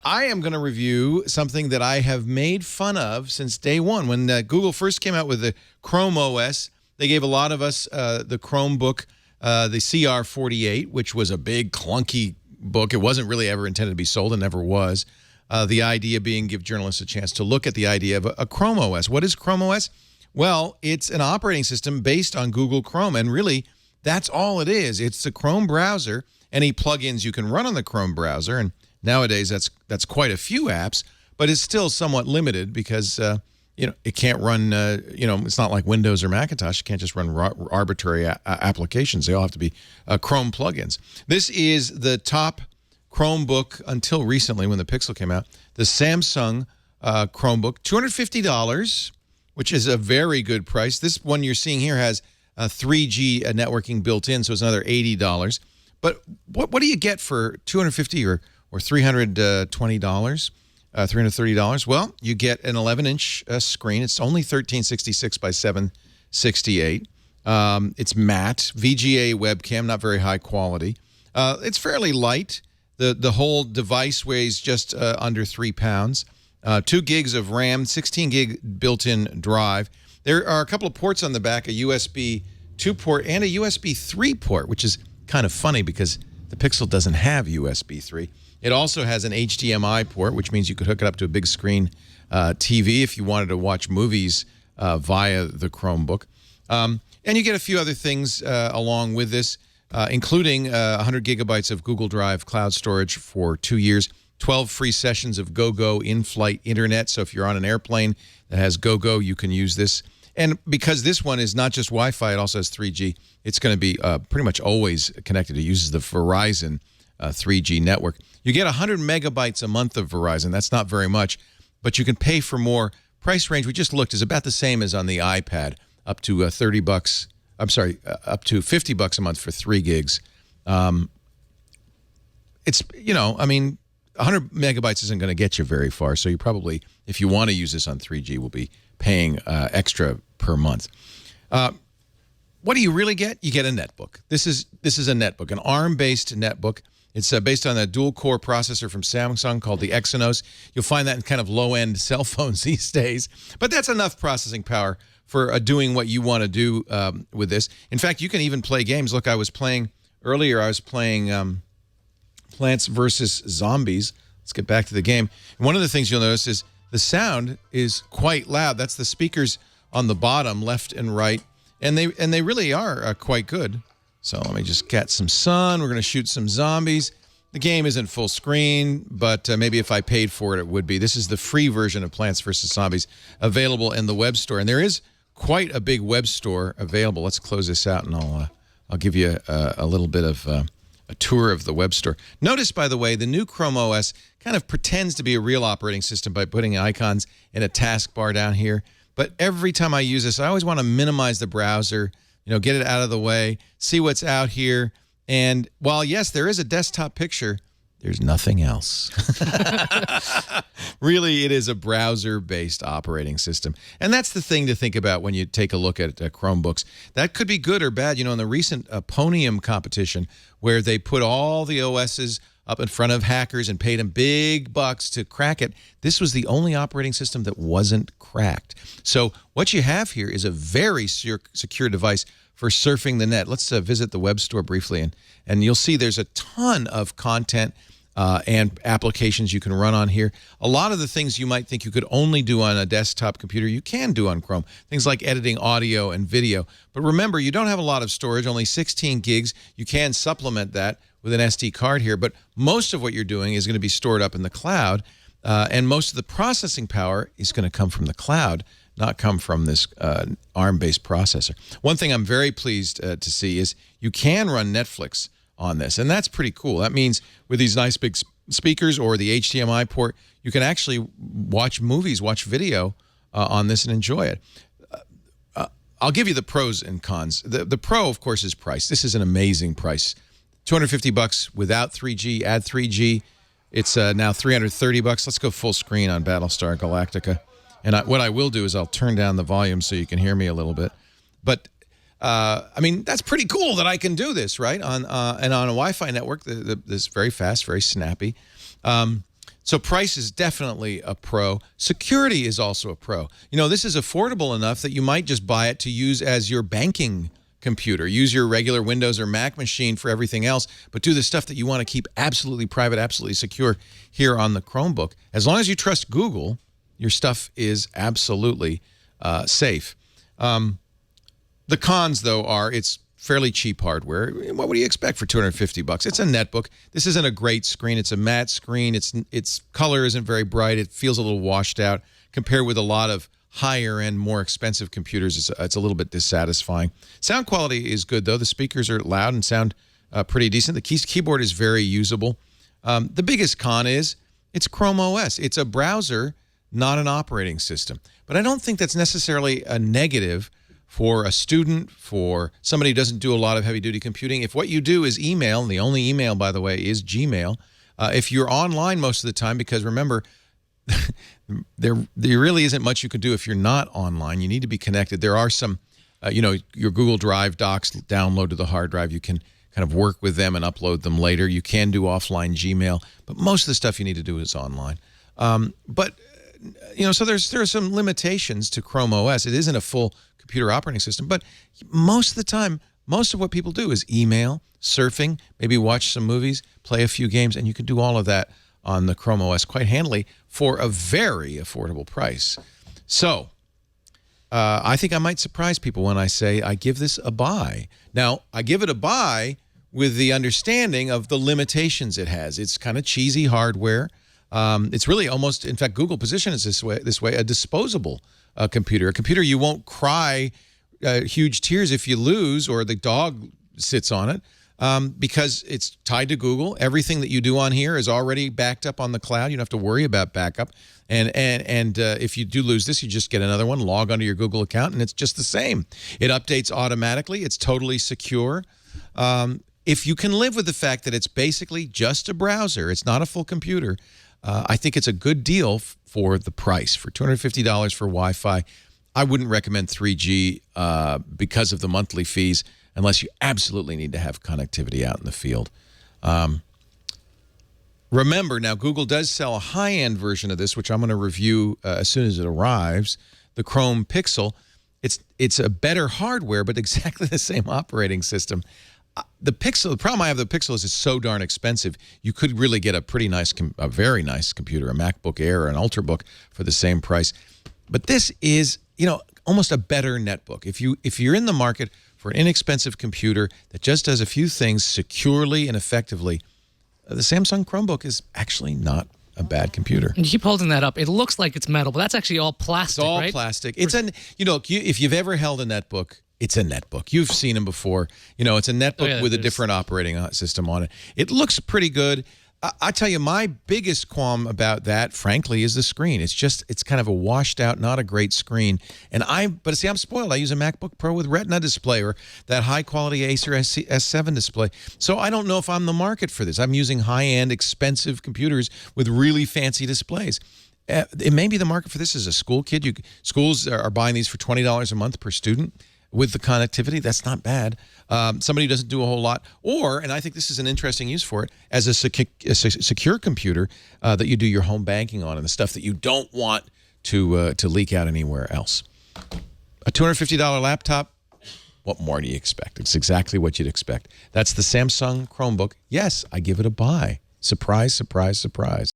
I am going to review something that I have made fun of since day one. When Google first came out with the Chrome OS, they gave a lot of us the Chromebook, the CR48, which was a big, clunky book. It wasn't really ever intended to be sold and never was. The idea being give journalists a chance to look at the idea of a Chrome OS. What is Chrome OS? Well, it's an operating system based on Google Chrome, and really, that's all it is. It's the Chrome browser, any plugins you can run on the Chrome browser, and nowadays that's quite a few apps, but it's still somewhat limited because it can't run. It's not like Windows or Macintosh. You can't just run arbitrary applications. They all have to be Chrome plugins. This is the top Chromebook until recently when the Pixel came out. The Samsung Chromebook, $250, which is a very good price. This one you're seeing here has 3G networking built in, so it's another $80. But what do you get for $250 or $320, $330? Well, you get an 11-inch screen. It's only 1366 by 768. It's matte, VGA webcam, not very high quality. It's fairly light. The whole device weighs just under 3 pounds. 2 gigs of RAM, 16 gig built-in drive. There are a couple of ports on the back, a USB 2 port and a USB 3 port, which is kind of funny because the Pixel doesn't have USB 3. It also has an HDMI port, which means you could hook it up to a big screen TV if you wanted to watch movies via the Chromebook. And you get a few other things along with this, including 100 gigabytes of Google Drive cloud storage for 2 years, 12 free sessions of GoGo in-flight internet. So if you're on an airplane that has GoGo, you can use this. And because this one is not just Wi-Fi, it also has 3G, it's going to be pretty much always connected. It uses the Verizon 3G network. You get 100 megabytes a month of Verizon. That's not very much, but you can pay for more. Price range we just looked is about the same as on the iPad, up to $30. I'm sorry, up to $50 a month for 3 gigs. It's 100 megabytes isn't going to get you very far. So you probably, if you want to use this on 3G, will be paying extra per month. What do you really get? You get a netbook. This is a netbook, an ARM-based netbook. It's based on a dual-core processor from Samsung called the Exynos. You'll find that in kind of low-end cell phones these days. But that's enough processing power for doing what you want to do with this. In fact, you can even play games. Look, I was playing Plants vs. Zombies. Let's get back to the game. And one of the things you'll notice is the sound is quite loud. That's the speakers on the bottom, left and right. And they really are quite good. So let me just get some sun. We're going to shoot some zombies. The game isn't full screen, but maybe if I paid for it, it would be. This is the free version of Plants vs. Zombies available in the web store. And there is quite a big web store available. Let's close this out, and I'll give you a little bit of a tour of the web store. Notice, by the way, the new Chrome OS kind of pretends to be a real operating system by putting icons in a taskbar down here. But every time I use this, I always want to minimize the browser, get it out of the way, see what's out here. And while, yes, there is a desktop picture, there's nothing else. Really, it is a browser-based operating system. And that's the thing to think about when you take a look at Chromebooks. That could be good or bad. In the recent Ponium competition where they put all the OSs up in front of hackers and paid them big bucks to crack it, this was the only operating system that wasn't cracked. So what you have here is a very secure device for surfing the net. Let's visit the web store briefly, and you'll see there's a ton of content and applications you can run on here. A lot of the things you might think you could only do on a desktop computer, you can do on Chrome. Things like editing audio and video. But remember, you don't have a lot of storage, only 16 gigs. You can supplement that with an SD card here, but most of what you're doing is going to be stored up in the cloud, and most of the processing power is going to come from the cloud, not come from this ARM-based processor. One thing I'm very pleased to see is you can run Netflix on this, and that's pretty cool. That means with these nice big speakers or the HDMI port, you can actually watch movies, watch video on this and enjoy it. I'll give you the pros and cons. The pro, of course, is price. This is an amazing price. $250 without 3G, add 3G. It's now $330. Let's go full screen on Battlestar Galactica. And what I will do is I'll turn down the volume so you can hear me a little bit. But that's pretty cool that I can do this, right? And on a Wi-Fi network, this is very fast, very snappy. So price is definitely a pro. Security is also a pro. You know, this is affordable enough that you might just buy it to use as your banking computer. Use your regular Windows or Mac machine for everything else, but do the stuff that you want to keep absolutely private, absolutely secure here on the Chromebook. As long as you trust Google, your stuff is absolutely safe. The cons, though, are it's fairly cheap hardware. What would you expect for $250? It's a netbook. This isn't a great screen. It's a matte screen. Its color isn't very bright. It feels a little washed out compared with a lot of higher-end, more expensive computers. It's a little bit dissatisfying. Sound quality is good, though. The speakers are loud and sound pretty decent. The keyboard is very usable. The biggest con is it's Chrome OS. It's a browser, not an operating system. But I don't think that's necessarily a negative for a student, for somebody who doesn't do a lot of heavy-duty computing. If what you do is email, and the only email, by the way, is Gmail, if you're online most of the time, because remember, there really isn't much you can do if you're not online. You need to be connected. There are some, your Google Drive docs download to the hard drive. You can kind of work with them and upload them later. You can do offline Gmail, but most of the stuff you need to do is online. So there are some limitations to Chrome OS. It isn't a full computer operating system, but most of the time, most of what people do is email, surfing, maybe watch some movies, play a few games, and you can do all of that on the Chrome OS quite handily for a very affordable price. So I think I might surprise people when I say I give this a buy. Now, I give it a buy with the understanding of the limitations it has. It's kind of cheesy hardware. It's really almost, in fact, Google positions this way, a disposable computer, a computer you won't cry huge tears if you lose or the dog sits on it because it's tied to Google. Everything that you do on here is already backed up on the cloud. You don't have to worry about backup. And if you do lose this, you just get another one, log onto your Google account, and it's just the same. It updates automatically. It's totally secure. If you can live with the fact that it's basically just a browser, it's not a full computer, I think it's a good deal for the price. For $250 for Wi-Fi, I wouldn't recommend 3G because of the monthly fees unless you absolutely need to have connectivity out in the field. Remember, now Google does sell a high-end version of this, which I'm going to review as soon as it arrives, the Chrome Pixel. It's a better hardware, but exactly the same operating system. The problem I have with the Pixel is it's so darn expensive. You could really get a very nice computer, a MacBook Air or an Ultrabook for the same price. But this is, almost a better netbook. If you're in the market for an inexpensive computer that just does a few things securely and effectively, the Samsung Chromebook is actually not a bad computer. And you keep holding that up. It looks like it's metal, but that's actually all plastic, It's all right? plastic. It's if you've ever held a netbook, it's a netbook. You've seen them before. It's a netbook with a different operating system on it. It looks pretty good. I tell you, my biggest qualm about that, frankly, is the screen. It's kind of a washed out, not a great screen. But see, I'm spoiled. I use a MacBook Pro with Retina display or that high quality Acer S7 display. So I don't know if I'm the market for this. I'm using high-end, expensive computers with really fancy displays. It may be the market for this as a school kid. Schools are buying these for $20 a month per student. With the connectivity, that's not bad. Somebody who doesn't do a whole lot, and I think this is an interesting use for it, as a secure computer that you do your home banking on and the stuff that you don't want to leak out anywhere else. A $250 laptop, what more do you expect? It's exactly what you'd expect. That's the Samsung Chromebook. Yes, I give it a buy. Surprise, surprise, surprise.